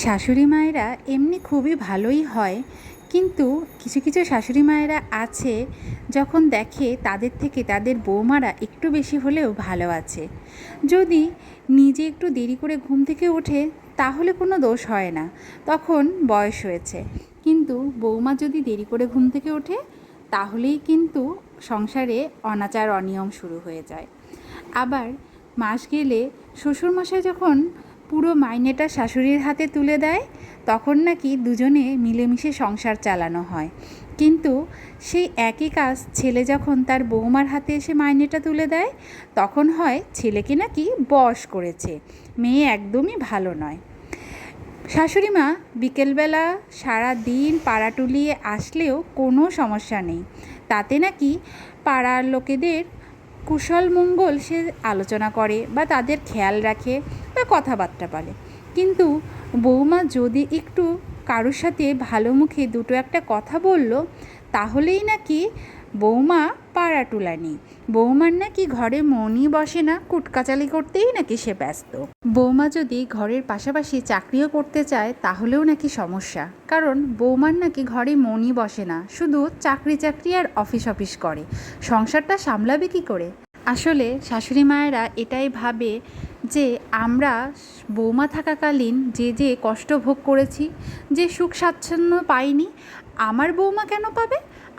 শাশুড়ি মায়েরা এমনি খুবই ভালোই হয়, কিন্তু কিছু কিছু শাশুড়ি মায়েরা আছে যখন দেখে তাদের থেকে তাদের বৌমারা একটু বেশি হলেও ভালো আছে, যদি নিজে একটু দেরি করে ঘুম থেকে ওঠে তাহলে কোনো দোষ হয় না, তখন বয়স হয়েছে। কিন্তু বৌমা যদি দেরি করে ঘুম থেকে ওঠে তাহলেই কিন্তু সংসারে অনাচার অনিয়ম শুরু হয়ে যায়। আবার মাস গেলে শ্বশুরমশাই যখন পুরো মাইনেটা শাশুড়ির হাতে তুলে দেয় তখন নাকি দুজনে মিলেমিশে সংসার চালানো হয়, কিন্তু সেই একই কাজ ছেলে যখন তার বৌমার হাতে এসে মাইনেটা তুলে দেয় তখন হয় ছেলেকে নাকি বশ করেছে, মেয়ে একদমই ভালো নয়। শাশুড়ি মা বিকেলবেলা সারা দিন পাড়া টুলিয়ে আসলেও কোনো সমস্যা নেই, তাতে নাকি পাড়ার লোকেদের কুশল মঙ্গল সে আলোচনা করে বা তাদের খেয়াল রাখে বা কথাবার্তা বলে। কিন্তু বৌমা যদি একটু কারোর সাথে ভালো মুখে দুটো একটা কথা বলল তাহলেই নাকি বৌমা পাড়া টুলানি, বৌমার নাকি ঘরে মনই বসে না, কুটকাচালি করতেই নাকি সে ব্যস্ত। বৌমা যদি ঘরের পাশাপাশি চাকরিও করতে চায় তাহলেও নাকি সমস্যা, কারণ বৌমার নাকি ঘরে মনই বসে না, শুধু চাকরি চাকরি আর অফিস অফিস করে, সংসারটা সামলাবে কী করে। আসলে শাশুড়ি মায়েরা এটাই ভাবে যে আমরা বৌমা থাকাকালীন যে যে কষ্ট ভোগ করেছি, যে সুখ স্বাচ্ছন্দ্য পাইনি, আমার বৌমা কেন পাবে,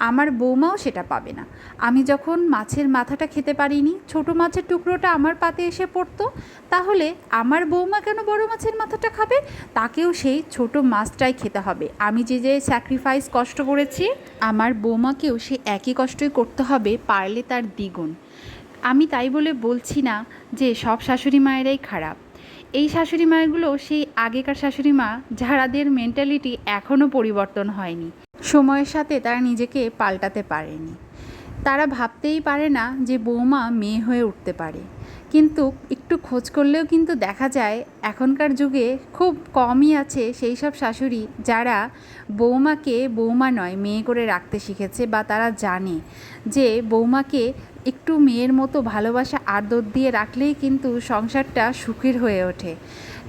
আমার বৌমাও সেটা পাবে না। আমি যখন মাছের মাথাটা খেতে পারিনি, ছোটো মাছের টুকরোটা আমার পাতে এসে পড়তো, তাহলে আমার বৌমা কেন বড় মাছের মাথাটা খাবে, তাকেও সেই ছোট মাছটাই খেতে হবে। আমি যে যে স্যাক্রিফাইস কষ্ট করেছি আমার বৌমাকেও সে একই কষ্টই করতে হবে, পারলে তার দ্বিগুণ। আমি তাই বলে বলছি না যে সব শাশুড়ি মায়েরাই খারাপ, এই শাশুড়ি মায়েরগুলো সেই আগেকার শাশুড়ি মা যাদের মেন্টালিটি এখনও পরিবর্তন হয়নি, সময়ের সাথে তারা নিজেকে পাল্টাতে পারেনি। তারা ভাবতেই পারে না যে বৌমা মেয়ে হয়ে উঠতে পারে, কিন্তু একটু খোঁজ করলেও কিন্তু দেখা যায় এখনকার যুগে খুব কমই আছে সেই সব শাশুড়ি যারা বৌমাকে বৌমা নয় মেয়ে করে রাখতে শিখেছে, বা তারা জানে যে বৌমাকে একটু মেয়ের মতো ভালোবাসা আদর দিয়ে রাখলেই কিন্তু সংসারটা সুখের হয়ে ওঠে।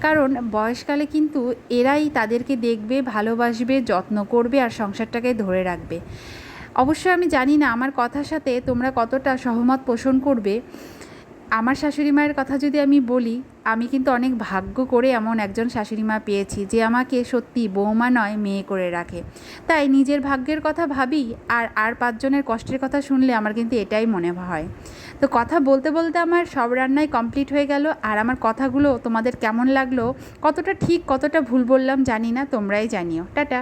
কারণ বয়সকালে কিন্তু এরাই তাদেরকে দেখবে, ভালোবাসবে, যত্ন করবে আর সংসারটাকে ধরে রাখবে। অবশ্যই আমি জানি না আমার কথার সাথে তোমরা কতটা সহমত পোষণ করবে। আমার শাশুড়ি মায়ের কথা যদি আমি বলি, আমি কিন্তু অনেক ভাগ্য করে এমন একজন শাশুড়ি মা পেয়েছি যে আমাকে সত্যি বৌমা নয় মেয়ে করে রাখে। তাই নিজের ভাগ্যের কথা ভাবি, আর পাঁচজনের কষ্টের কথা শুনলে আমার কিন্তু এটাই মনে হয়। তো কথা বলতে বলতে আমার সব রান্নাই কমপ্লিট হয়ে গেল, আর আমার কথাগুলো তোমাদের কেমন লাগলো, কতটা ঠিক কতটা ভুল বললাম জানি না, তোমরাই জানিও। টাটা।